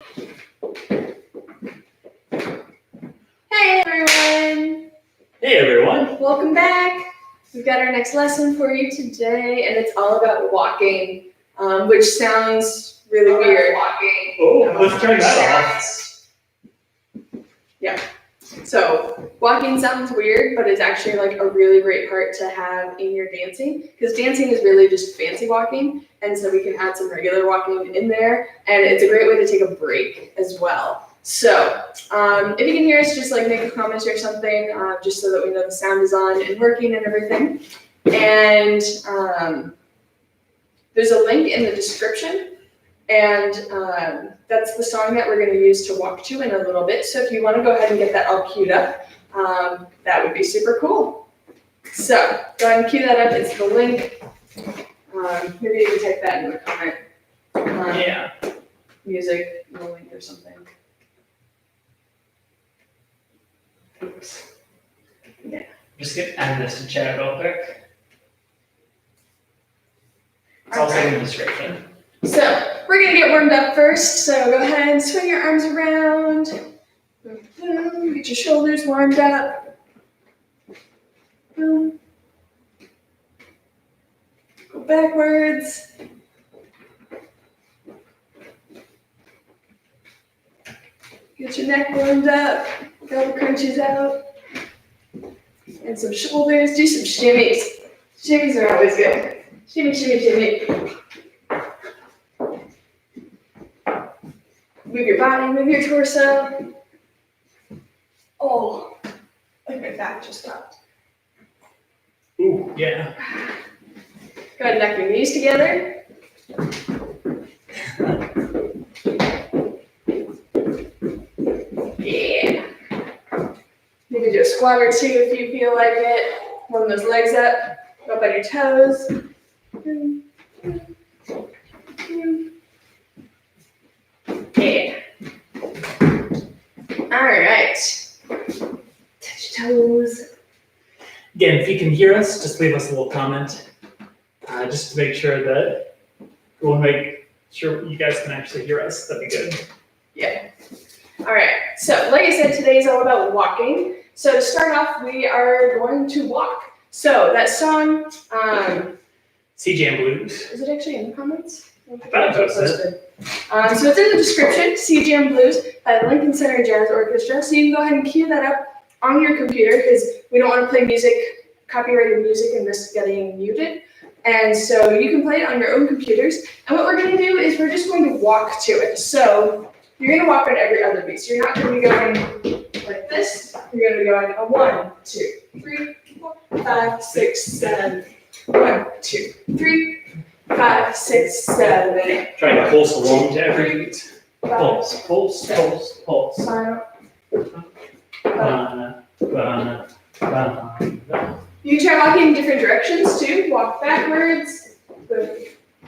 Hey everyone! Hey everyone! Welcome back! We've got our next lesson for you today, and it's all about walking, which sounds really weird. Walking. Oh, let's turn that off. Yeah. So, walking sounds weird, but it's actually like a really great part to have in your dancing, because dancing is really just fancy walking, and so we can add some regular walking in there, and it's a great way to take a break as well. So, if you can hear us, just like make a comment or something, just so that we know the sound is on and working and everything. And there's a link in the description, and that's the song that we're going to use to walk to in a little bit. So if you want to go ahead and get that all queued up, that would be super cool. So go ahead and cue that up. It's the link. Maybe you can type that in the comment. Yeah. Music, the link or something. Oops. Yeah. Just gonna add this to chat real quick. It's also in the description. So we're gonna get warmed up first. So go ahead and swing your arms around. Boom, boom. Get your shoulders warmed up. Boom. Go backwards. Get your neck warmed up. Got the crunches out. And some shoulders. Do some shimmies. Shimmies are always good. Shimmy, shimmy, shimmy. Move your body, move your torso. Oh, like my back just popped. Ooh, yeah. Go ahead and knock your knees together. Yeah. Maybe do a squat or two if you feel like it. Warm those legs up. Go up on your toes. Yeah. All right. Touch your toes. Again, if you can hear us, just leave us a little comment. Just to make sure that we'll make sure you guys can actually hear us. That'd be good. Yeah. All right. So, like I said, today is all about walking. So to start off, we are going to walk. So that song, CJM Blues. is it actually in the comments? I thought it posted. So it's in the description, CJM Blues by the Lincoln Center Jazz Orchestra. So you can go ahead and cue that up on your computer because we don't want to play music, copyrighted music, and risk getting muted. And so you can play it on your own computers. And what we're going to do is we're just going to walk to it. So you're going to walk on every other beat. So you're not going to be going like this. You're going to be going a 1, 2, 3, 4, 5, 6, 7. 1, 2, 3, 5, 6, 7. Trying to pulse along to every beat. 5, Pulse, pulse, pulse, pulse. 5. You can try walking in different directions too. Walk backwards. Boom,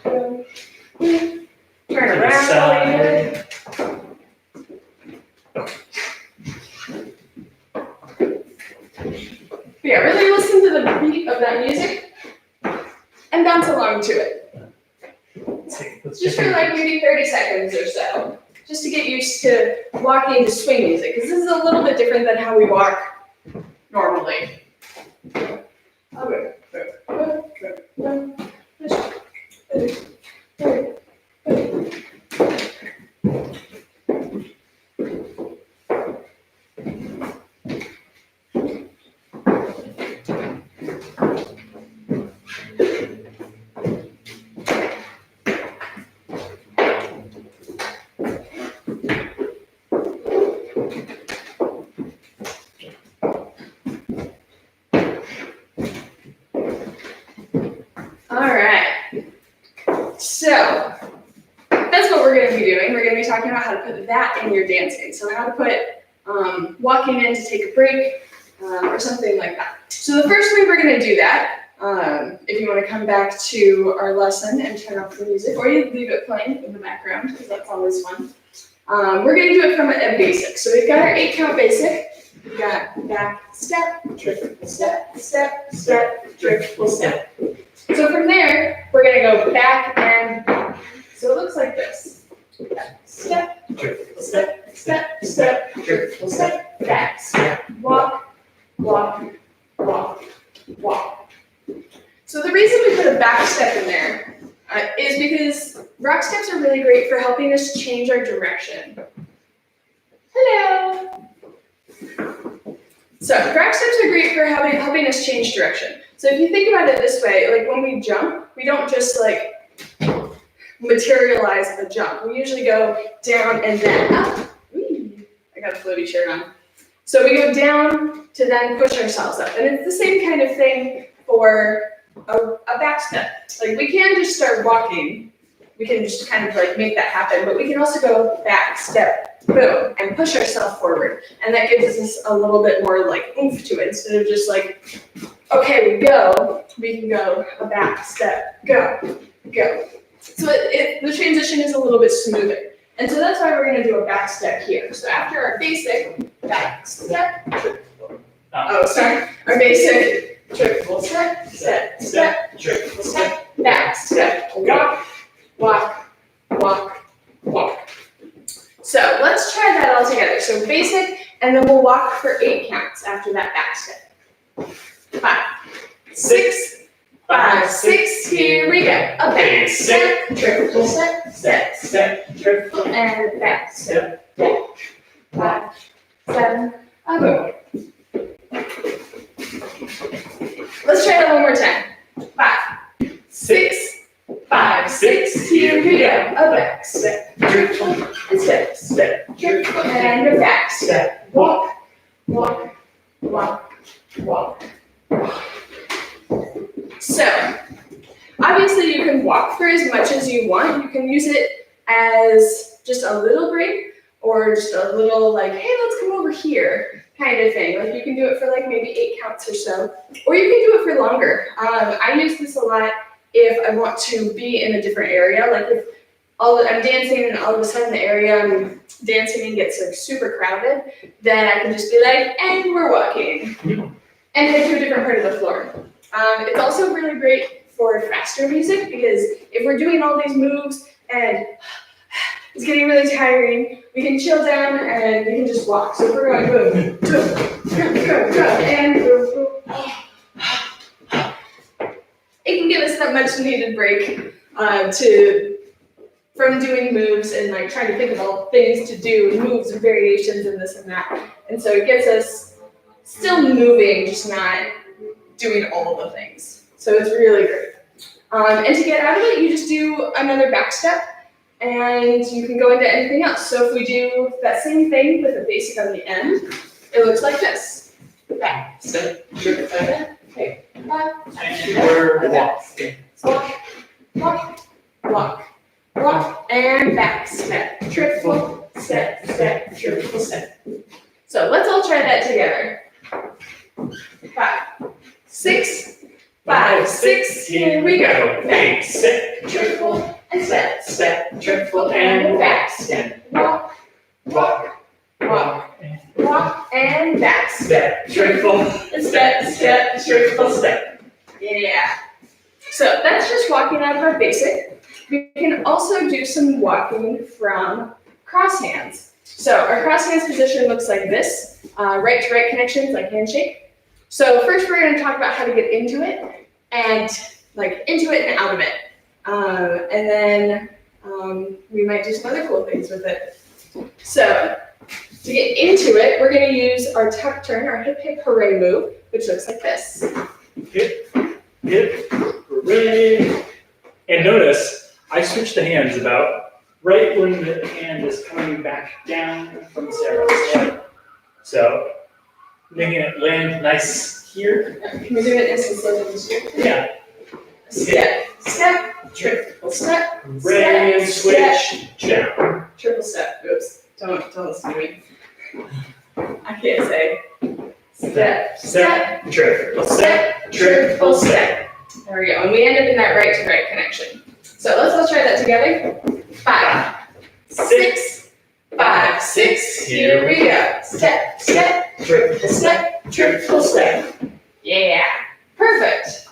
boom, boom. Turn around while you do it. But yeah, really listen to the beat of that music and bounce along to it. Let's Just for like maybe 30 seconds or so. Just to get used to walking to swing music, because this is a little bit different than how we walk normally. So that's what we're going to be doing. We're going to be talking about how to put that in your dancing. So how to put walking in to take a break or something like that. So the first way we're going to do that, if you want to come back to our lesson and turn off the music, or you leave it playing in the background because that's always fun. We're going to do it from a basic. So we've got our 8-count basic. We've got back, step, triple step, step, step, triple step. So from there, we're going to go back and back. So it looks like this. step, triple step, step, step, triple step, back step, walk, walk, walk, walk. So the reason we put a back step in there is because rock steps are really great for helping us change our direction. Hello. So rock steps are great for helping us change direction. So if you think about it this way, like when we jump, we don't just like materialize a jump. We usually go down and then up. Ooh, I got a floaty shirt on. So we go down to then push ourselves up. And it's the same kind of thing for a back step. Like we can just start walking. We can just kind of like make that happen, but we can also go back, step, boom, and push ourselves forward. And that gives us a little bit more like oomph to it. Instead of just like, okay, we can go a back, step, go, go. So the transition is a little bit smoother. And so that's why we're gonna do a back step here. So after our basic back step, our basic triple step, step, step, triple step, back step, walk, walk, walk, walk. So let's try that all together. So basic, and then we'll walk for 8 counts after that back step. 5, 6, 5, 6, here we go. A back step, triple step, step, step, triple, and back step, walk. 5, 7, go. Let's try that one more time. 5, 6, 5, 6, here we go. A back step, triple, and step, step, triple, and a back step. Walk, walk, walk, walk, walk. So, obviously you can walk for as much as you want. You can use it as just a little break or just a little like, hey, let's come over here kind of thing. Like you can do it for like maybe 8 counts or so, or you can do it for longer. I use this a lot if I want to be in a different area. Like if I'm dancing and all of a sudden the area I'm dancing in gets like super crowded, then I can just be like, and we're walking, and head to a different part of the floor. It's also really great for faster music because if we're doing all these moves and it's getting really tiring, we can chill down and we can just walk. So if we're going boom, boom, go, and boom, boom. It can give us that much needed break from doing moves and like trying to think of all things to do, moves and variations and this and that. And so it gets us still moving, just not doing all of the things. So it's really great. And to get out of it, you just do another back step and you can go into anything else. So if we do that same thing with a basic on the end, it looks like this. Back step, triple step, okay, and we're walk, walk, walk, walk, and back step, triple step, step, triple step. So let's all try that together. 5, 6, 5, 6, here we go. Back step, triple, and step, step, triple, and back step. Walk, walk, walk, walk, and back step, triple, and step, step, triple, step. Yeah. So that's just walking out of our basic. We can also do some walking from cross hands. So our cross hands position looks like this, right to right connections, like handshake. So first we're gonna talk about how to get into it and out of it. And then we might do some other cool things with it. So to get into it, we're gonna use our tuck turn, our hip hip hooray move, which looks like this. Hip, hip, hooray. And notice, I switch the hands about right when the hand is coming back down from the stairwell. So, making it land nice here. Can we do it nice and slow this year? Yeah. Step, step, triple step, Hooray, and switch, down. triple step. Oops, don't listen to me. I can't say. Step, step, triple step, triple step. There we go. And we end up in that right to right connection. So let's all try that together. 5, 6, 5, 6. Here we go. Step, step, triple step, triple step. Yeah. Perfect.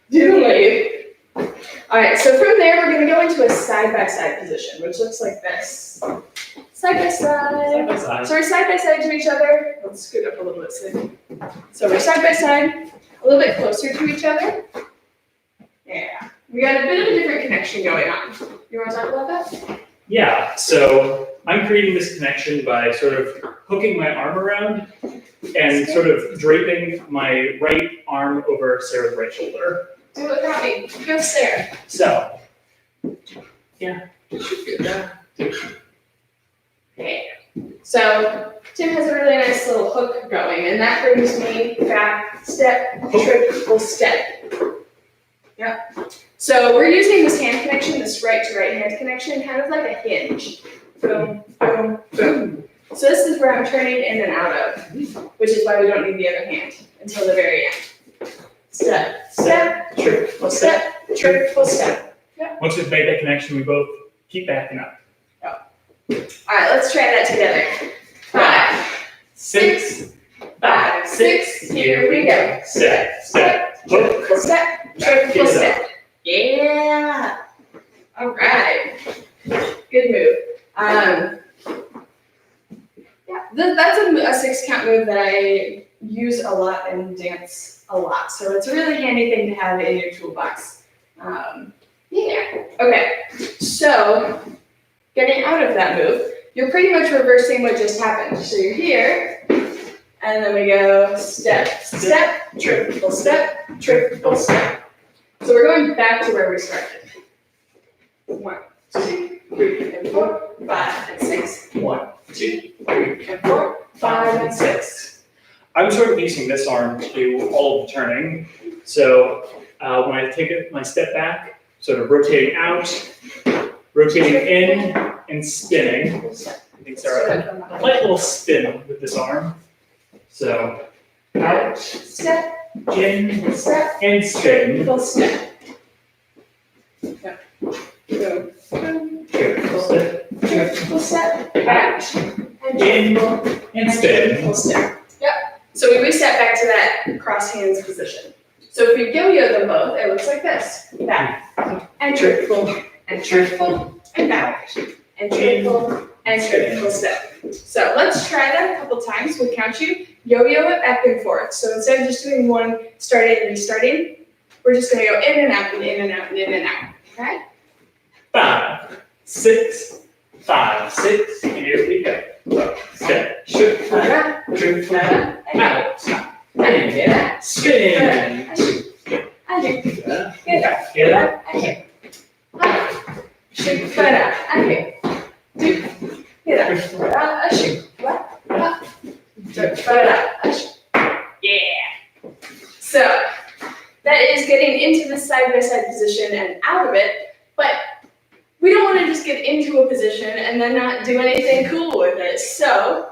Do the wave. All right. So from there, we're going to go into a side side by side position, which looks like this. Side by Side by side. side. So we're side by side to each other. Let's scoot up a little bit. So we're side by side, a little bit closer to each other. Yeah. We got a bit of a different connection going on. You want to talk about that? Yeah, so I'm creating this connection by sort of hooking my arm around and sort of draping my right arm over Sarah's right shoulder. Do it without me. Go Sarah. So, Yeah. So Tim has a really nice little hook going, and that brings me back step, triple step. Yep. So we're using this hand connection, this right to right hand connection, kind of like a hinge. Boom, boom, boom. So this is where I'm turning in and out of, which is why we don't need the other hand until the very end. Step, step, triple step, triple step. once we've made that connection, we both keep backing up. All right, let's try that together. 5, 6, 5, 6. Here we go. Step, step, hook, Step, triple step. Yeah. All right. Good move. Yeah, that's a 6 count move that I use a lot and dance a lot. So it's a really handy thing to have in your toolbox. Yeah. Okay. So getting out of that move, you're pretty much reversing what just happened. So you're here, and then we go step, step, triple step, triple step. So we're going back to where we started. 1, 2, 3, and 4, 5, and 6. 1, 2, 3, and 4, 5, and 6. I'm sort of using this arm to do all of the turning. So when I take my step back, sort of rotating out, rotating in, and spinning. I think Sarah, a light little spin with this arm. So out, Step, in, step, and spin. triple step. Yep. Go, boom, Triple step, triple step, out, and in, triple, and spin. triple step. Yep. So we reset back to that cross hands position. So if we yo-yo them both, it looks like this. Back, and triple, and triple, and back, and triple, and triple step. So let's try that a couple times. We'll count you. Yo-yo it back and forth. So instead of just doing one, starting and restarting, we're just gonna go in and out and in and out and in and out. Okay? 5, 6, 5, 6. Here we go. Step, shoot, Ta-da, triple, ta-da, and out, and get out. spin. And here. Get out. Get up. And here. Shoot, ta-da, and here. Do. Get out. Ta-da, shoot. What? Up. Ta-da, shoot. Yeah. So that is getting into the side-by-side position and out of it, but we don't want to just get into a position and then not do anything cool with it. So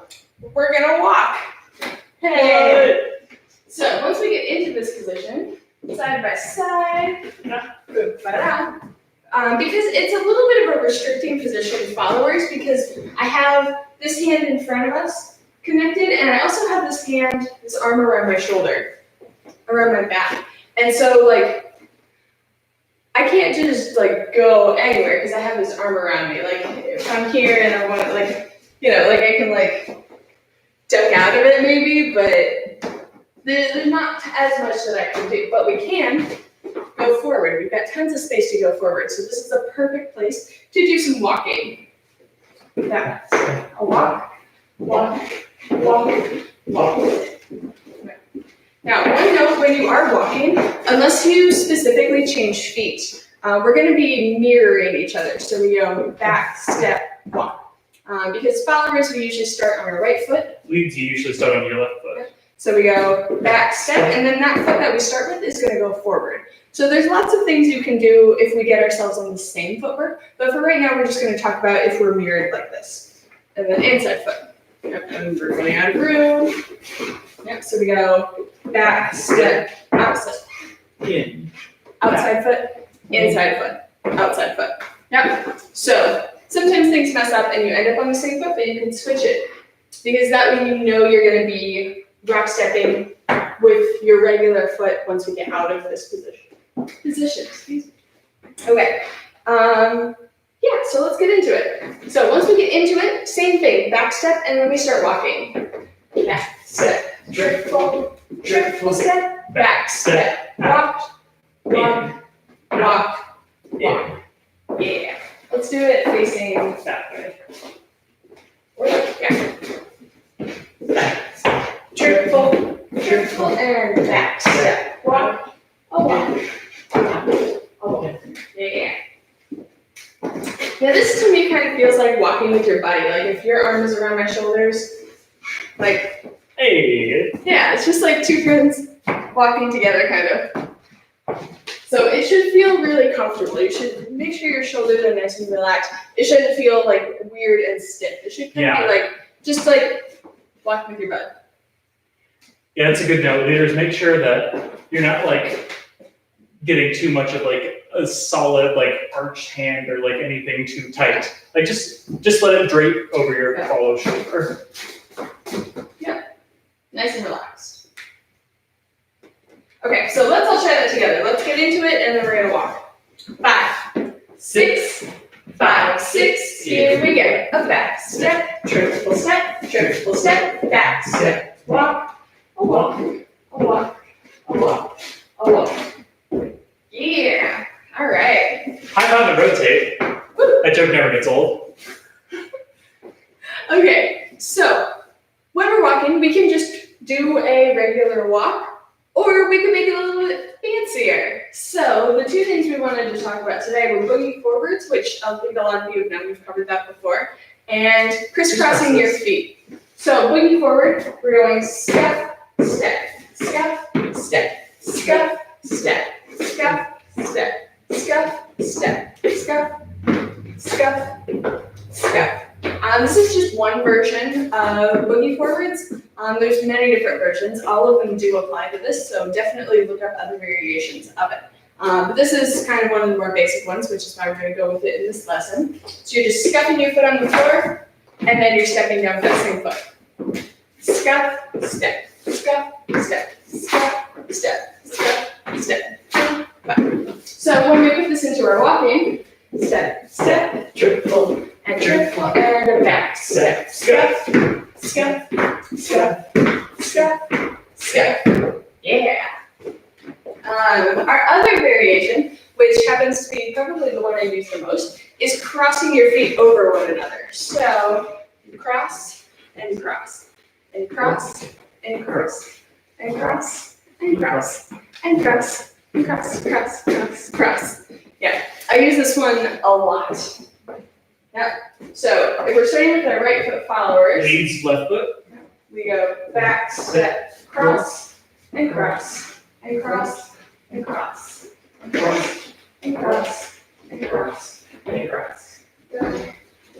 we're gonna walk. Hey. So once we get into this position, side by side, because it's a little bit of a restricting position to followers because I have this hand in front of us connected, and I also have this hand, this arm around my shoulder, around my back. And so like, I can't just like go anywhere because I have this arm around me. Like if I'm here and I want to like, like I can like duck out of it maybe, but there's not as much that I can do. But we can go forward. We've got tons of space to go forward. So this is a perfect place to do some walking. That's a walk, walk, walk, walk. Now, one note when you are walking, unless you specifically change feet, we're going to be mirroring each other. So we go back, step, walk. Because followers, we usually start on our right foot. Leads, you usually start on your left foot. So we go back, step, and then that foot that we start with is going to go forward. So there's lots of things you can do if we get ourselves on the same footwork. But for right now, we're just going to talk about if we're mirrored like this. And then inside foot. Yep, and we're running out of room. Yep, so we go back, step, outside. In. Outside foot, inside foot, outside foot. Yep. So sometimes things mess up and you end up on the same foot, but you can switch it. Because that way you know you're going to be drop stepping with your regular foot once we get out of this position. Excuse me. Okay. Yeah, so let's get into it. So once we get into it, same thing, back step, and then we start walking. Back step, triple step, back step, walk, walk, walk, walk. Yeah. Let's do it facing that way. Yeah. Triple, and back step. Walk, a walk, a walk. Yeah. Yeah, this to me kind of feels like walking with your buddy. Like if your arm is around my shoulders, like, Hey. yeah, it's just like two friends walking together, kind of. So it should feel really comfortable. You should make sure your shoulders are nice and relaxed. It shouldn't feel like weird and stiff. It should kind of be like, just like walking with your bud. Yeah, that's a good note. Leaders, make sure that you're not like getting too much of like a solid like arched hand or like anything too tight. Like just let it drape over your follow shoulder. Yeah, nice and relaxed. Okay, so let's all try that together. Let's get into it and then we're gonna walk. 5, 6, 5, 6, here we go. A back step, triple step, back step. Walk, a walk, a walk, a walk, a walk. Yeah, all right. High five and rotate. That joke never gets old. Okay, so when we're walking, we can just do a regular walk, or we can make it a little bit fancier. So the two things we wanted to talk about today were boogie forwards, which I think a lot of you have known, we've covered that before, and crisscrossing your feet. So boogie forward, we're going step, step, step, step, step, step, step, step, step, step, step, step, step. This is just one version of boogie forwards. There's many different versions. All of them do apply to this, so definitely look up other variations of it. But this is kind of one of the more basic ones, which is why we're going to go with it in this lesson. So you're just scuffing your foot on the floor, and then you're stepping down with that same foot. Scuff, step, scuff, step, scuff, step, scuff, step. So when we put this into our walking, step, step, triple, and triple, and a back step, scuff, scuff, scuff, scuff, scuff. Yeah. Our other variation, which happens to be probably the one I use the most, is crossing your feet over one another. So cross and cross, and cross and cross, and cross and cross, and cross and cross, cross, cross, cross. Yeah, I use this one a lot. Yep. So if we're starting with our right foot followers, Leads left foot. we go back, step, cross, and cross, and cross, and cross, and cross, and cross, and cross, and cross. Go,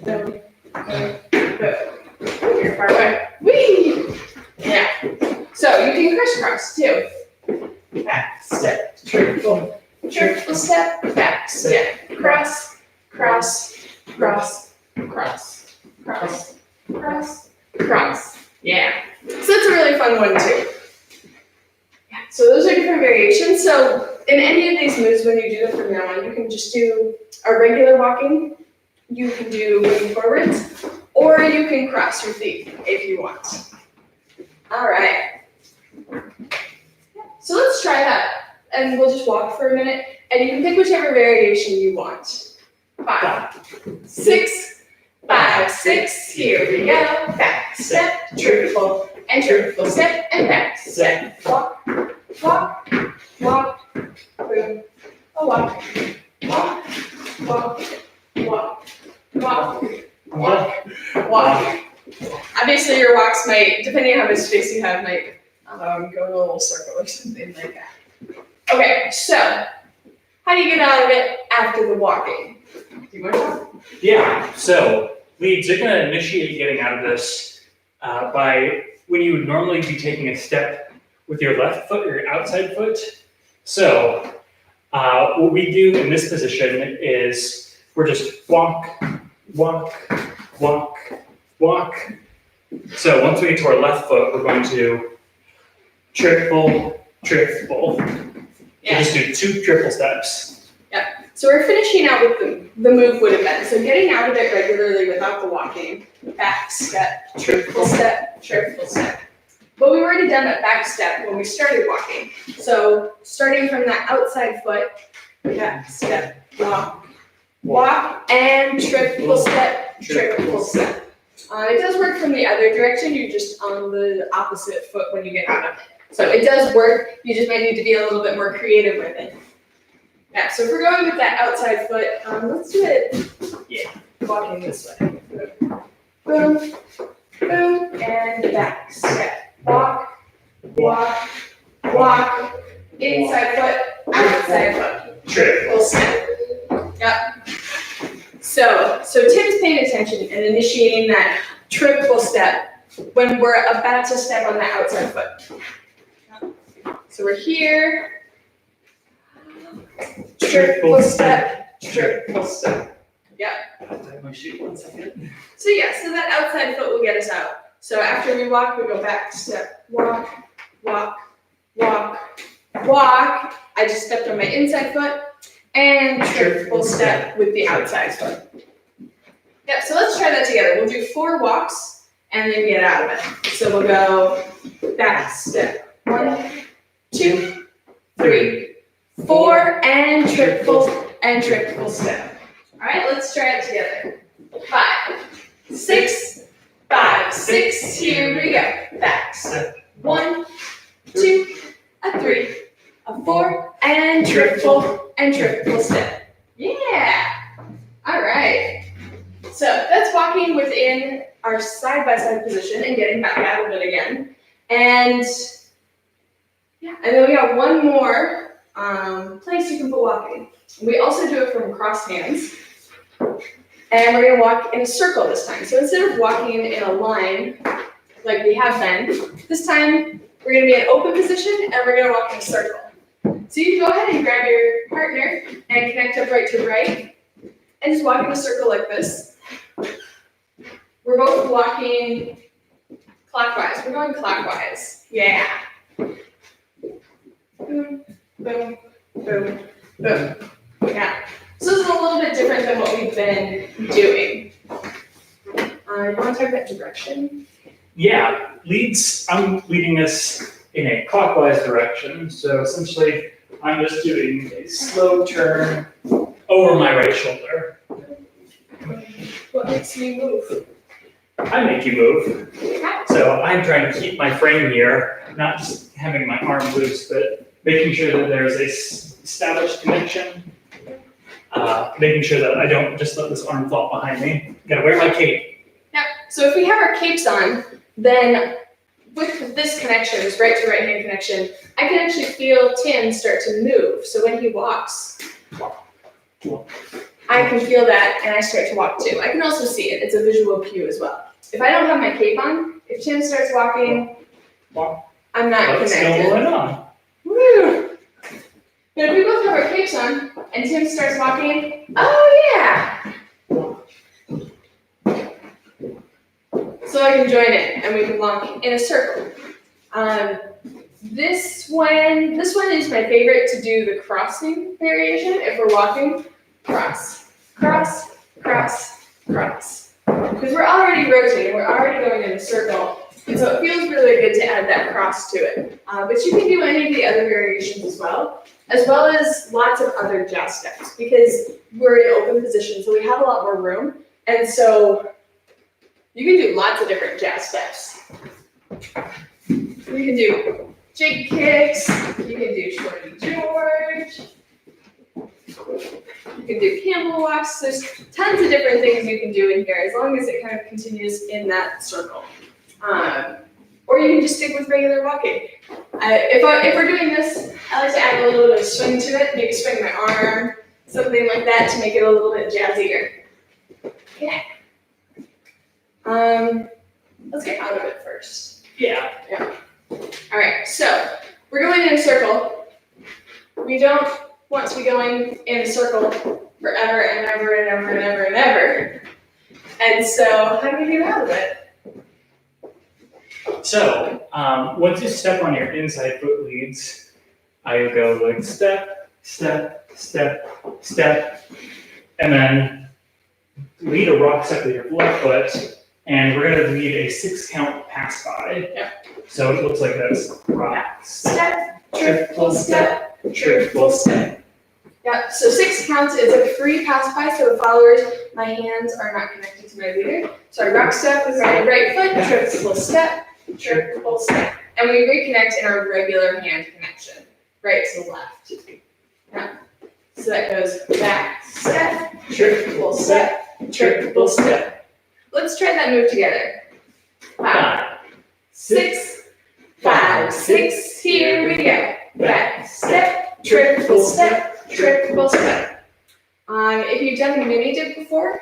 go, go, go. You're far away. Whee! Yeah. So you can crisscross too. Back, step, triple step, back, step, cross, cross, cross, cross, cross, cross, cross. Yeah. So that's a really fun one too. Yeah. So those are different variations. So in any of these moves, when you do them from now on, you can just do a regular walking. You can do moving forwards, or you can cross your feet if you want. All right. So let's try that, and we'll just walk for a minute, and you can pick whichever variation you want. 5, 6, 5, 6, here we go. Back step, triple, and triple step, and back step. Walk, walk, walk, boom, a walk, walk, walk, walk, walk, walk, walk. Obviously your walks might, depending on how much space you have, might go in a little circle or something like that. Okay, so how do you get out of it after the walking? Do you want to talk? Yeah, so leads, you're gonna initiate getting out of this by when you would normally be taking a step with your left foot or your outside foot. So what we do in this position is we're just walk, walk, walk, walk. So once we get to our left foot, we're going to triple, triple. Yeah. So just do 2 triple steps. Yep. So we're finishing out with the move would have been. So getting out of it regularly without the walking. Back step, triple step, triple step. But we've already done that back step when we started walking. So starting from that outside foot, back step, walk, walk, and triple step, triple step. It does work from the other direction, you're just on the opposite foot when you get out of it. So it does work, you just might need to be a little bit more creative with it. Yeah, so if we're going with that outside foot, let's do it, walking this way. Boom, boom, and back step. Walk, walk, walk, inside foot, outside foot. Triple step. Yep. So Tim's paying attention and initiating that triple step when we're about to step on the outside foot. So we're here. Triple step, triple step. Yep. I'll tie my shoe 1 second. So so that outside foot will get us out. So after we walk, we go back step, walk, walk, walk, walk. I just stepped on my inside foot and triple step with the outside foot. Yep, so let's try that together. We'll do 4 walks and then get out of it. So we'll go back step, 1, 2, 3, 4, and triple step. All right, let's try it together. 5, 6, 5, 6, here we go. Back step, 1, 2, a 3, a 4, and triple step. Yeah. All right. So that's walking within our side-by-side position and getting back out of it again. And then we got one more place you can put walking. We also do it from crossed hands. And we're gonna walk in a circle this time. So instead of walking in a line like we have been, this time we're gonna be in open position and we're gonna walk in a circle. So you can go ahead and grab your partner and connect up right to right and just walk in a circle like this. We're both walking clockwise. We're going clockwise. Yeah. Boom, boom, boom, boom. Yeah. So this is a little bit different than what we've been doing. You want to talk about direction? Yeah, I'm leading us in a clockwise direction. So essentially, I'm just doing a slow turn over my right shoulder. What makes you move? I make you move. So I'm trying to keep my frame here, not just having my arm loose, but making sure that there's a established connection. Making sure that I don't just let this arm fall behind me. Gotta wear my cape. Yeah. So if we have our capes on, then with this connection, this right to right hand connection, I can actually feel Tim start to move. So when he walks, I can feel that and I start to walk too. I can also see it. It's a visual cue as well. If I don't have my cape on, if Tim starts walking, I'm not What's connected. going on? Woo! But if we both have our capes on and Tim starts walking, oh yeah! So I can join it and we can walk in a circle. This one is my favorite to do the crossing variation. If we're walking, cross, cross, cross, cross. Because we're already rotating, we're already going in a circle. And so it feels really good to add that cross to it. But you can do any of the other variations as well as lots of other jazz steps because we're in open position, so we have a lot more room. And so you can do lots of different jazz steps. You can do jig kicks, you can do Shorty George, you can do camel walks. There's tons of different things you can do in here as long as it kind of continues in that circle. Or you can just stick with regular walking. If we're doing this, I like to add a little bit of swing to it, maybe swing my arm, something like that to make it a little bit jazzier. Yeah. Let's get out of it first. Yeah. All right, so we're going in a circle. We don't want to be going in a circle forever and ever and ever and ever and ever. And so how do we get out of it? So once you step on your inside foot leads, I go like step, step, step, step, and then lead a rock step with your left foot, and we're gonna lead a 6-count pass by. Yeah. So it looks like this: rock, Step, triple step, triple step. Yeah, so 6 counts is a free pass by, so the followers, my hands are not connected to my leader. So I rock step with my right foot, triple step, and we reconnect in our regular hand connection, right to left. Yeah. So that goes back step, triple step, triple step. Let's try that move together. 5, 6, 5, 6, here we go. Back step, triple step, triple step. If you've done a mini dip before,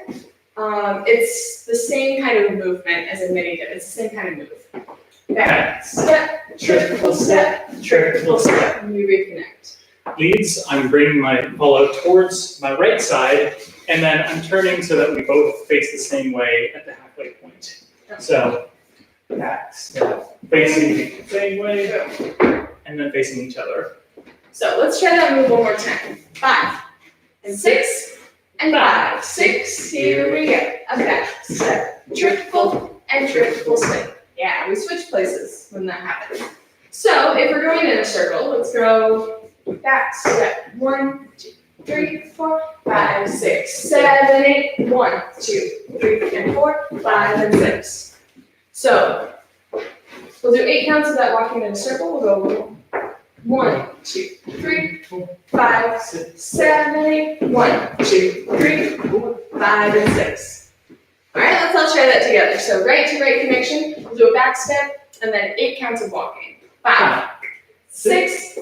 it's the same kind of movement as a mini dip. It's the same kind of move. Back step, triple step, triple step, and we reconnect. leads. I'm bringing my follow towards my right side, and then I'm turning so that we both face the same way at the halfway point. So, back step, facing the same way, and then facing each other. So let's try that move one more time. 5 and 6 and 5, 6. Here we go. A back step, triple and triple step. Yeah, we switch places when that happens. So if we're going in a circle, let's go back step. 1, 2, 3, 4, 5, 6, 7, 8. 1, 2, 3, and 4, 5, and 6. So we'll do 8 counts of that walking in a circle. We'll go 1, 2, 3, 5, 6, 7, 8. 1, 2, 3, 4, 5, and 6. All right, let's all try that together. So right to right connection. We'll do a back step and then 8 counts of walking. 5, 6,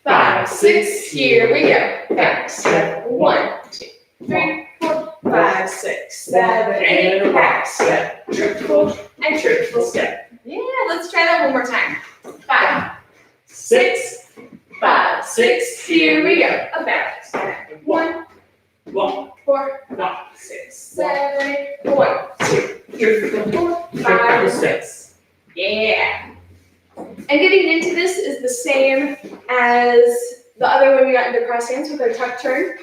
5, 6. Here we go. Back step. 1, 2, 3, 4, 5, 6, 7, 8. Back step. Triple and triple step. Yeah, let's try that one more time. 5, 6, 5, 6. Here we go. A back step. 1, 4, 5, 6, 7, 8. 1, 2, 3, 4, 5, 6. Yeah. And getting into this is the same as the other one we got into cross hands with our tuck turn.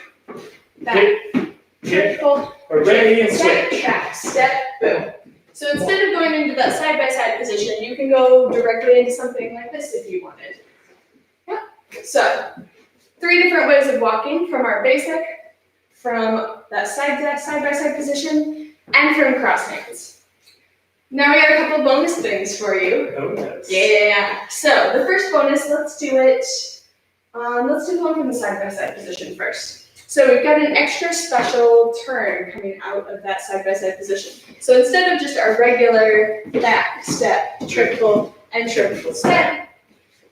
Back, triple, We're ready and step, switch. back, step, boom. So instead of going into that side-by-side position, you can go directly into something like this if you wanted. Yeah. So 3 different ways of walking from our basic, from that side-by-side position, and from cross hands. Now we got a couple bonus things for you. Oh, yes. Yeah. So the first bonus, let's do it. Let's do one from the side-by-side position first. So we've got an extra special turn coming out of that side-by-side position. So instead of just our regular back step, triple, and triple step,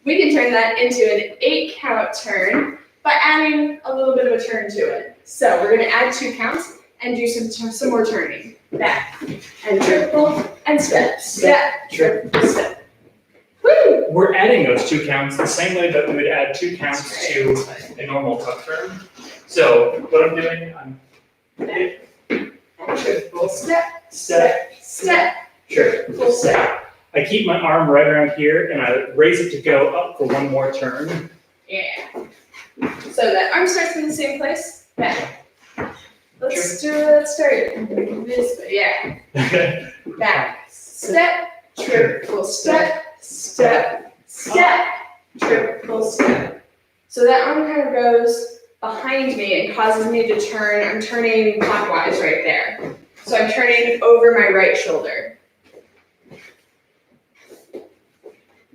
we can turn that into an 8-count turn by adding a little bit of a turn to it. So we're going to add 2 counts and do some more turning. Back and triple and step, step, triple, step. Woo! We're adding those 2 counts the same way that we would add 2 counts to a normal tuck turn. So what I'm doing, I'm hit, And triple step, step, step, triple step. I keep my arm right around here and I raise it to go up for one more turn. Yeah. So that arm starts in the same place. Back. Let's start this way. Yeah. Back. Step, triple step, step, step, triple step. So that arm kind of goes behind me and causes me to turn. I'm turning clockwise right there. So I'm turning over my right shoulder.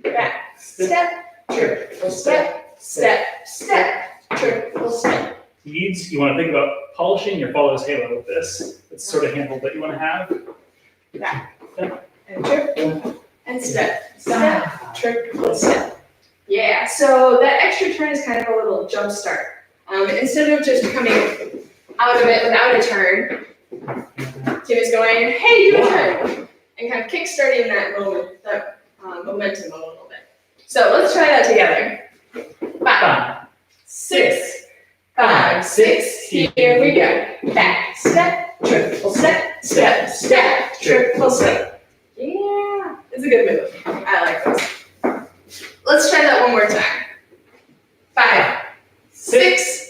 Back. Step, triple step, step, step, triple step. Leads, you want to think about polishing your follows halo with this. It's sort of handle that you want to have. Back. And triple. And step. Step. Triple step. Yeah, so that extra turn is kind of a little jump start. Instead of just coming out of it without a turn, Tim is going, hey, do a turn. And kind of kick-starting that moment, that momentum a little bit. So let's try that together. 5, 6, 5, 6, here we go. Back, step, triple step, step, step, triple step. Yeah, it's a good move. I like this. Let's try that one more time. 5, 6,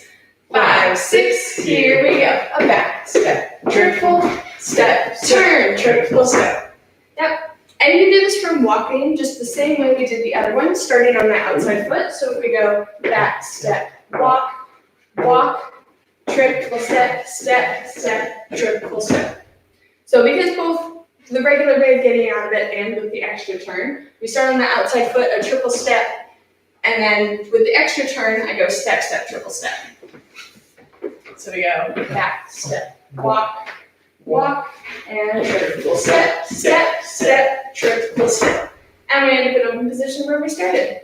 triple step. Yep. And you can do this from walking just the same way we did the other one, starting on the outside foot. So if we go back, step, walk, walk, triple step, step, step, triple step. So because both the regular way of getting out of it and with the extra turn, we start on the outside foot, a triple step, and then with the extra turn, I go step, step, triple step. So we go back, step, walk, walk, and triple step, step, step, triple step. And we end up in open position where we started.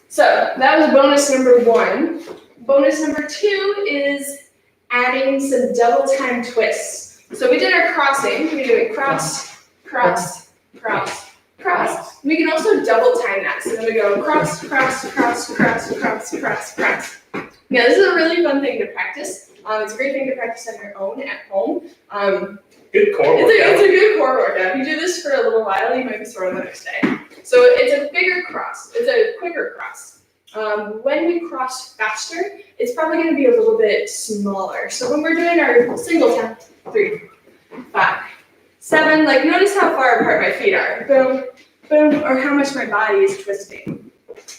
So that was bonus number 1. Bonus number 2 is adding some double time twists. So we did our crossing. We did a cross, cross, cross, cross. We can also double time that. So then we go cross, cross, cross, cross, cross, cross, cross. Yeah, this is a really fun thing to practice. It's a great thing to practice on your own at home. Good core workout. It's a good core workout. If you do this for a little while, you might be sore the next day. So it's a bigger cross. It's a quicker cross. When we cross faster, it's probably going to be a little bit smaller. So when we're doing our single tap, 3, 5, 7, like notice how far apart my feet are. Boom, boom, or how much my body is twisting.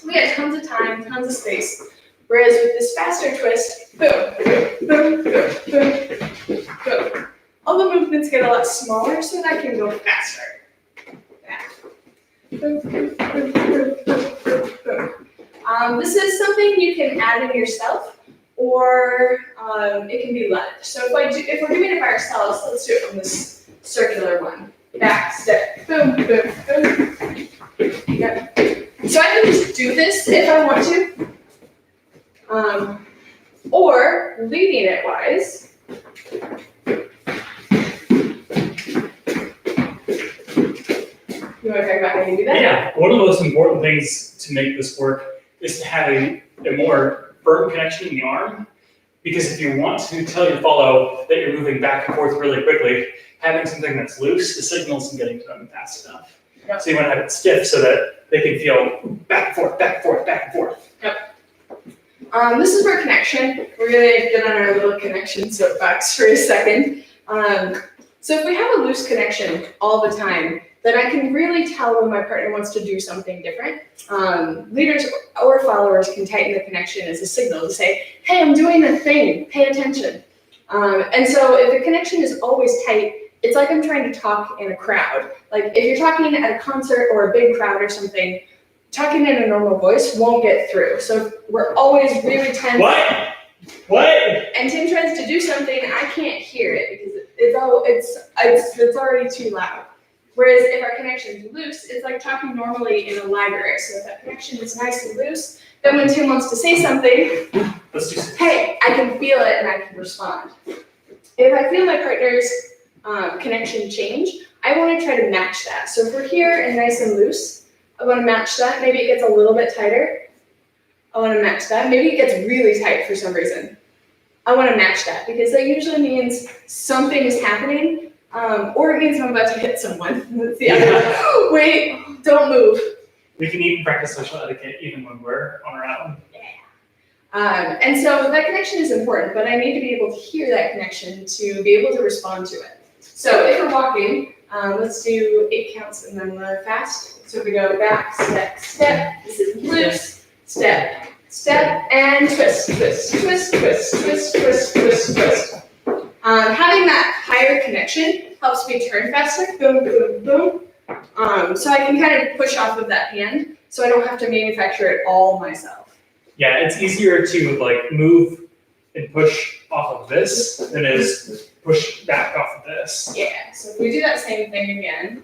We get tons of time, tons of space. Whereas with this faster twist, boom, boom, boom, boom, boom, boom. All the movements get a lot smaller, so that I can go faster. Back. Boom, boom, boom, boom, boom, boom, boom. This is something you can add in yourself, or it can be led. So if we're doing it by ourselves, let's do it on this circular one. Back, step, boom, boom, boom. Yep. So I can just do this if I want to. Or leading it wise, you want to talk about how you do that? Yeah, one of the most important things to make this work is to have a more firm connection in the arm. Because if you want to tell your follow that you're moving back and forth really quickly, having something that's loose, the signal isn't getting to them fast enough. Yep. So you want to have it stiff so that they can feel back and forth, back and forth, back and forth. Yep. This is our connection. We're going to get on our little connection soapbox for a second. So if we have a loose connection all the time, then I can really tell when my partner wants to do something different. Leaders or followers can tighten the connection as a signal to say, hey, I'm doing a thing, pay attention. And so if the connection is always tight, it's like I'm trying to talk in a crowd. Like if you're talking at a concert or a big crowd or something, talking in a normal voice won't get through. So we're always really tense. What? And Tim tries to do something, I can't hear it because it's already too loud. Whereas if our connection is loose, it's like talking normally in a library. So if that connection is nice and loose, then when Tim wants to say something, Let's do some. hey, I can feel it and I can respond. If I feel my partner's connection change, I want to try to match that. So if we're here and nice and loose, I want to match that. Maybe it gets a little bit tighter. I want to match that. Maybe it gets really tight for some reason. I want to match that because that usually means something is happening, or it means I'm about to hit someone. That's the other. Wait, don't move. We can even practice social etiquette even when we're on our own. And so that connection is important, but I need to be able to hear that connection to be able to respond to it. So if we're walking, let's do 8 counts and then fast. So if we go back, step, step, this is loose, step, step, and twist, twist, twist, twist, twist, twist, twist, twist. Having that higher connection helps me turn faster, boom, boom, boom. So I can kind of push off of that hand, so I don't have to manufacture it all myself. Yeah, it's easier to like move and push off of this than it is push back off of this. Yeah, so if we do that same thing again,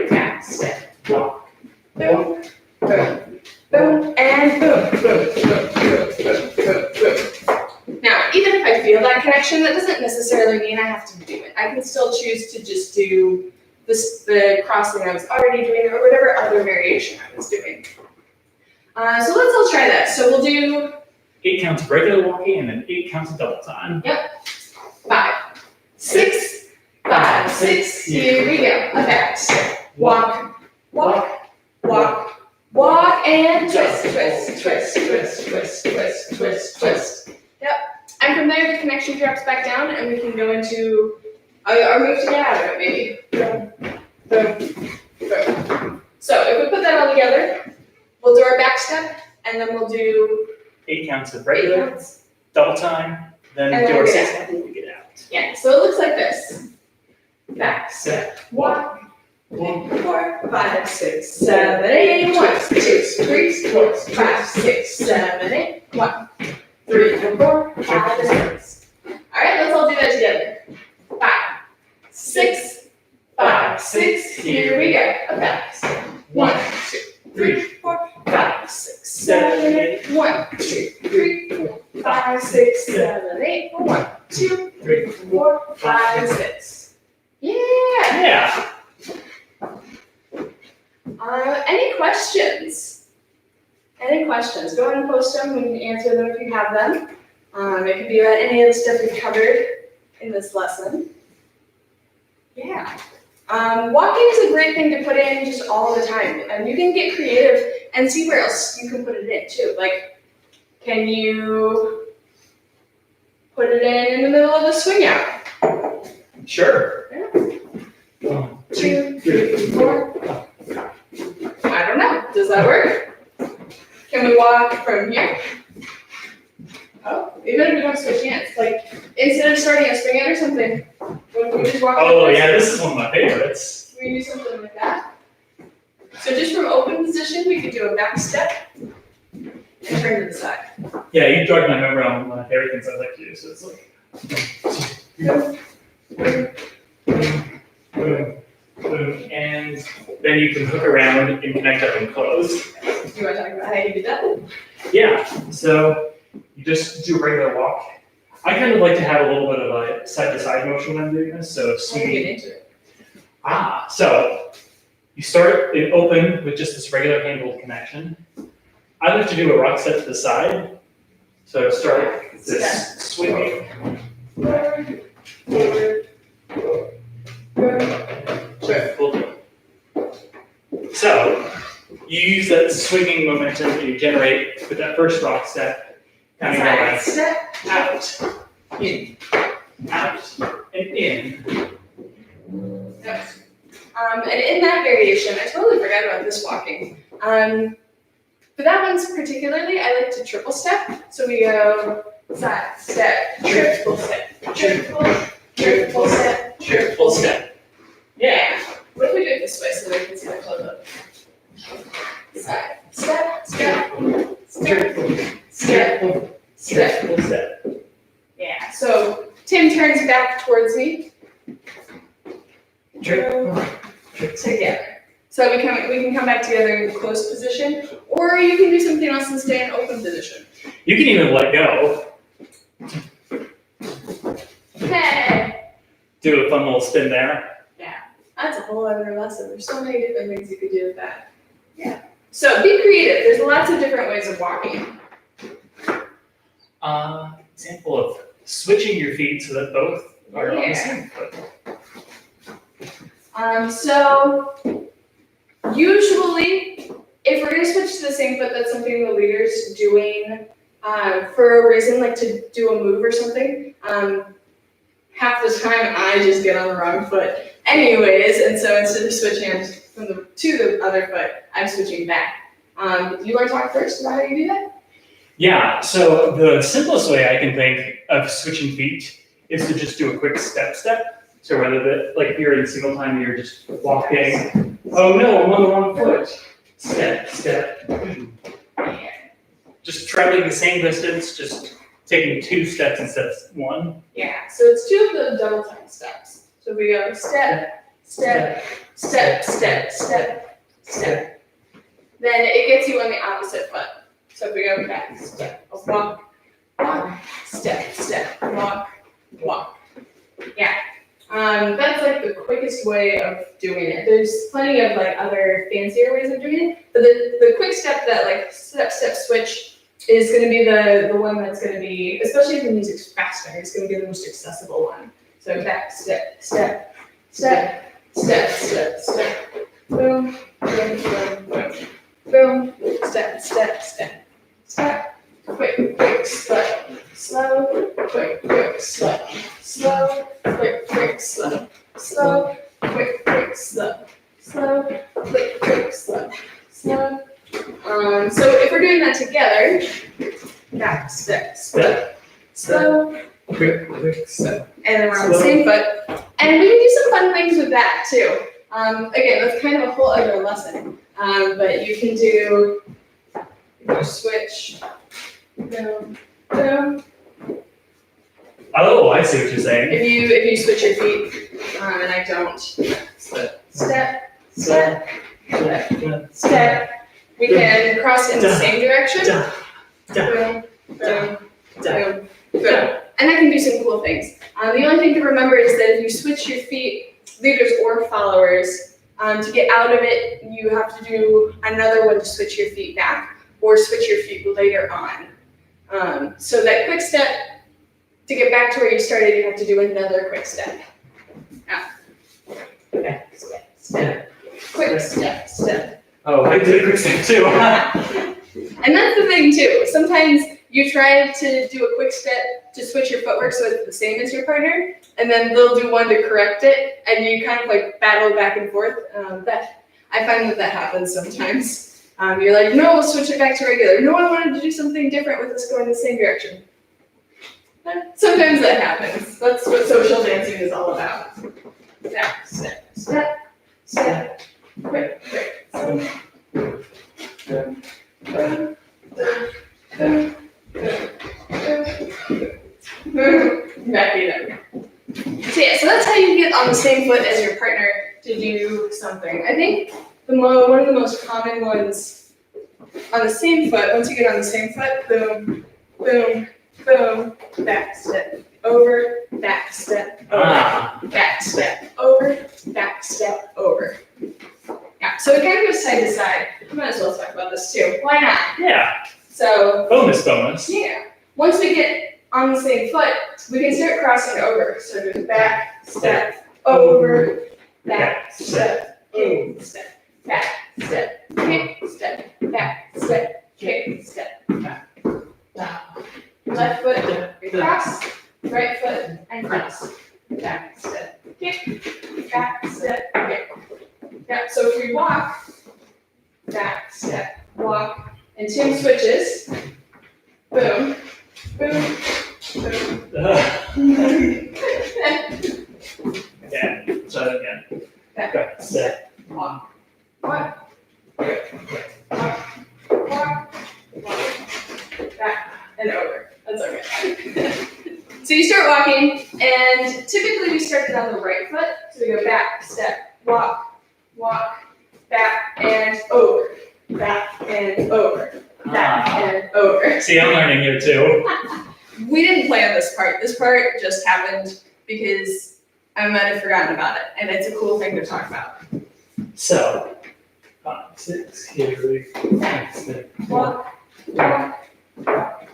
back, step, walk, boom, boom, boom, and boom, boom, boom, boom, boom, boom, boom. Now, even if I feel that connection, that doesn't necessarily mean I have to do it. I can still choose to just do the crossing I was already doing or whatever other variation I was doing. So let's all try that. So we'll do 8 counts of regular walking and then 8 counts of double time. 5, 6, 5, 6. Here we go. A back step. Walk, walk, walk, walk, and twist, twist, twist, twist, twist, twist, twist, twist. Yep. And from there, the connection drops back down, and we can go into our move to get out of it, maybe. boom. So if we put that all together, we'll do our back step, and then we'll do 8 counts of 8 regular, counts. double time, then And do then our we 6 get count and we get out. Yeah, so it looks like this. Back step. 1, 2, 4, 5, 6, 7, 8. 1, 2, 3, 4, 5, 6, 7, 8. 1, 3, 4, 5, 6. Alright, let's all do that together. 5, 6, 5, 6. Here we go. A back step. 1, 2, 3, 4, 5, 6, 7, 8. 1, 2, 3, 4, 5, 6, 7, 8. 1, 2, 3, 4, 5, 6. Yeah. Yeah. Any questions? Any questions? Go ahead and post them. We can answer them if you have them. It could be about any of the stuff we covered in this lesson. Yeah. Walking is a great thing to put in just all the time. And you can get creative and see where else you can put it in too. Like, can you put it in the middle of a swing out? Sure. Yeah. 1, 2, 3, 4. I don't know. Does that work? Can we walk from here? Oh, even if we don't switch hands, like instead of starting a swing out or something, when we just walk. Oh like yeah, this is one of my favorites. we do something like that. So just from open position, we could do a back step and turn to the side. Yeah, you jogged my memory on one of my favorite things I like to do. So it's like, boom, boom, and then you can hook around and connect up and close. Do you want to talk about how you do that? Yeah, so you just do a regular walk. I kind of like to have a little bit of a side-to-side motion when I'm doing this, so How do you swinging. get into it? So you start it open with just this regular handled connection. I like to do a rock step to the side. So start with this swinging. Forward, forward, Sure. So you use that swinging momentum that you generate with that first rock step, kind of side going step, out, in, out, and in. Yes. And in that variation, I totally forgot about this walking. For that one's particularly, I like to triple step. So we go side step, triple step, triple step, triple step. Yeah. What if we do it this way so they can see the close up? Side step, step, step, step, step. Triple step. Yeah. So Tim turns back towards me. Triple. Together. So we can come back together in closed position, or you can do something else and stay in open position. You can even let go. Hey! Do a fun little spin there. Yeah, that's a whole other lesson. There's so many different things you could do with that. Yeah. So be creative. There's lots of different ways of walking. Example of switching your feet so that both are on the Yeah. same foot. So usually, if we're gonna switch to the same foot, that's something the leader's doing for a reason, like to do a move or something. Half the time, I just get on the wrong foot, anyways, and so instead of switching to the other foot, I'm switching back. You want to talk first about how you do that? Yeah, so the simplest way I can think of switching feet is to just do a quick step. So whether like if you're in single time, you're just walking. Oh no, I'm on the wrong foot. Step. Just traveling the same distance, just taking 2 steps instead of 1. Yeah. So it's 2 of the double time steps. So we go step, step, step, step, step, step. Then it gets you on the opposite foot. So if we go back, step, walk, walk, step, step, walk, walk. Yeah. That's like the quickest way of doing it. There's plenty of like other fancier ways of doing it, but the quick step, that like step switch, is going to be the one that's going to be, especially if the music's faster, it's going to be the most accessible one. So back, step, step, step, step, step, step, boom, boom, boom, boom, boom, step, step, step, step, quick, slow, quick, slow, slow, quick, slow, slow, quick, slow, slow, quick, quick, slow, slow. So if we're doing that together, back, step, Step. slow, Quick, step. and then we're on the same foot. And we can do some fun things with that too. Again, that's kind of a whole other lesson. But you can do, switch, boom, boom. Oh, I see what you're saying. If you switch your feet, and I don't, Step. step, step, step, step. We can cross in the same direction. Da, da, Boom, boom, da. boom, boom. And that can do some cool things. The only thing to remember is that if you switch your feet, leaders or followers, to get out of it, you have to do another one to switch your feet back, or switch your feet later on. So that quick step, to get back to where you started, you have to do another quick step. Back, step, step, quick step, step. Oh, I did a quick step too. And that's the thing too. Sometimes you try to do a quick step to switch your footwork so it's the same as your partner, and then they'll do one to correct it, and you kind of like battle back and forth. I find that happens sometimes. You're like, no, we'll switch it back to regular. No, I wanted to do something different with us going the same direction. Sometimes that happens. That's what social dancing is all about. Step, step, step, step, quick, quick. Back it up. So yeah, so that's how you get on the same foot as your partner to do something. I think one of the most common ones on the same foot, once you get on the same foot, boom, boom, boom, back step, over, back step, over, back step, over, back step, over. Yeah, so it kind of goes side to side. Might as well talk about this too. Why not? Yeah. So, Bonus. yeah. Once we get on the same foot, we can start crossing over. So do back, step, over, back, step, kick, step, back, step, kick, step, back, step, kick, step, back. Left foot, cross, right foot, and cross. Back, step, kick, back, step, kick. Yeah, so if we walk, back, step, walk, and two switches, boom, boom, boom. Okay, try that again. Back, Step. walk, walk, walk, walk, back, and over. That's okay. So you start walking, and typically we start it on the right foot. So we go back, step, walk, walk, back, and over. Back and over. Back and over. See, I'm learning here too. We didn't plan this part. This part just happened because I might have forgotten about it, and it's a cool thing to talk about. So, 5, 6, here we go. Step. Walk, walk, walk,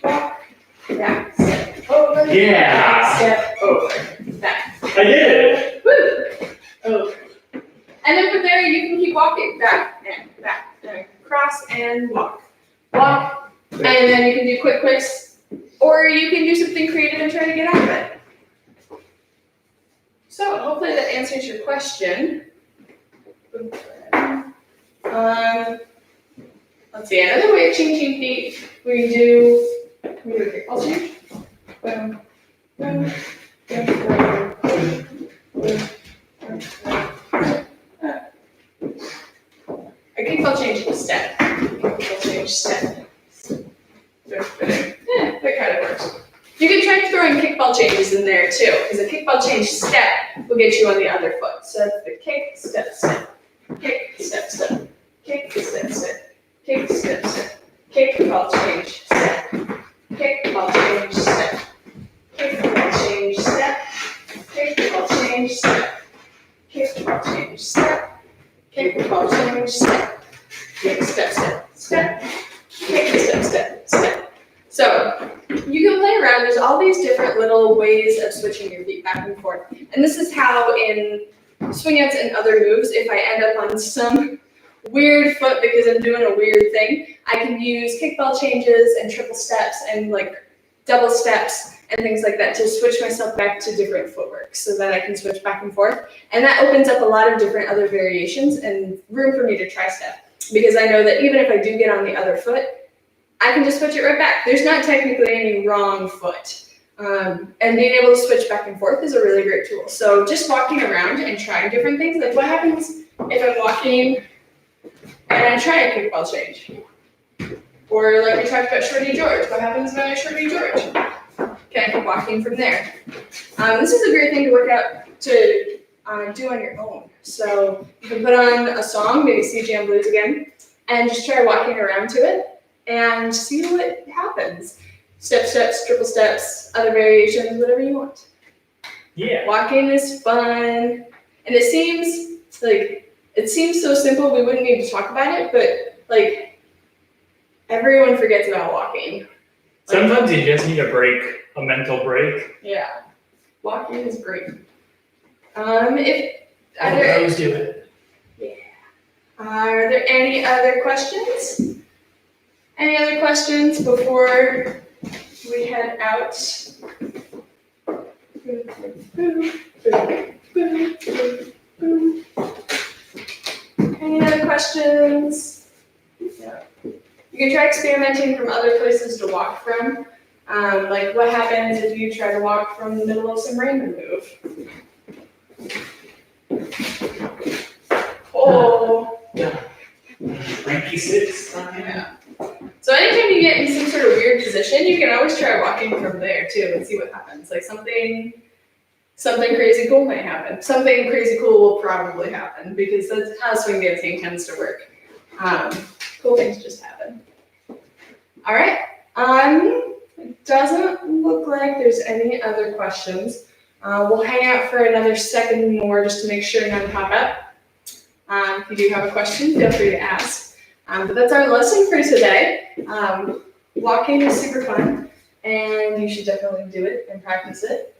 walk, back, step, over. Yeah. Back, step, over. Back. I did it. Woo! Over. And then from there, you can keep walking. Back and back. And cross and walk. Walk. And then you can do quick quicks. Or you can do something creative and try to get out of it. So hopefully that answers your question. Let's see, another way of changing feet. We do a kickball change. Boom, boom, boom, boom, boom, boom. A kickball change step. Kickball change step. Yeah, that kind of works. You can try throwing kickball changes in there too, because a kickball change step will get you on the other foot. So that's the kick, step, step. Kick, step, step. Kick, step, step. Kick, step, step. Kickball change step. Kickball change step. Kickball change step. Kickball change step. Kickball change step. Kickball change step. Kick, step, step, step. Kick, step, step, step. So you can play around. There's all these different little ways of switching your feet back and forth. And this is how in swing outs and other moves, if I end up on some weird foot because I'm doing a weird thing, I can use kickball changes and triple steps and like double steps and things like that to switch myself back to different footwork so that I can switch back and forth. And that opens up a lot of different other variations and room for me to try stuff. Because I know that even if I do get on the other foot, I can just switch it right back. There's not technically any wrong foot. And being able to switch back and forth is a really great tool. So just walking around and trying different things, like what happens if I'm walking and I try a kickball change? Or like we talked about Shorty George, what happens when I Shorty George? Can I keep walking from there? This is a great thing to work out to do on your own. So you can put on a song, maybe Sea Jam Blues again, and just try walking around to it and see what happens. Step steps, triple steps, other variations, whatever you want. Yeah. Walking is fun. And it seems so simple we wouldn't need to talk about it, but like everyone forgets about walking. Sometimes you just need a break, a mental break. Yeah. Walking is great. Pros do it. Are there any other questions? Any other questions before we head out? Any other questions? Yeah. You can try experimenting from other places to walk from. Like what happens if you try to walk from the middle of some Raymond move? Oh. Yeah. Frankie six. Yeah. So anytime you get in some sort of weird position, you can always try walking from there too and see what happens. Like something crazy cool might happen. Something crazy cool will probably happen because that's how swing dancing tends to work. Cool things just happen. All right. It doesn't look like there's any other questions. We'll hang out for another second more just to make sure none pop up. If you do have a question, feel free to ask. But that's our lesson for today. Walking is super fun, and you should definitely do it and practice it.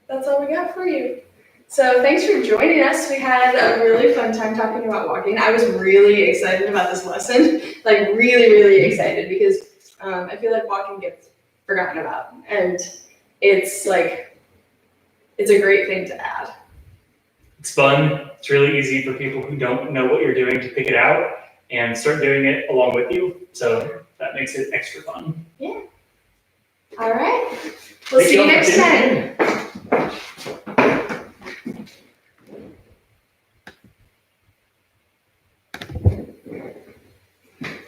That's all we got for you. So thanks for joining us. We had a really fun time talking about walking. I was really excited about this lesson, like really, really excited because I feel like walking gets forgotten about, and it's a great thing to add. It's fun. It's really easy for people who don't know what you're doing to pick it out and start doing it along with you. So that makes it extra fun. Yeah. All right. We'll see you next time.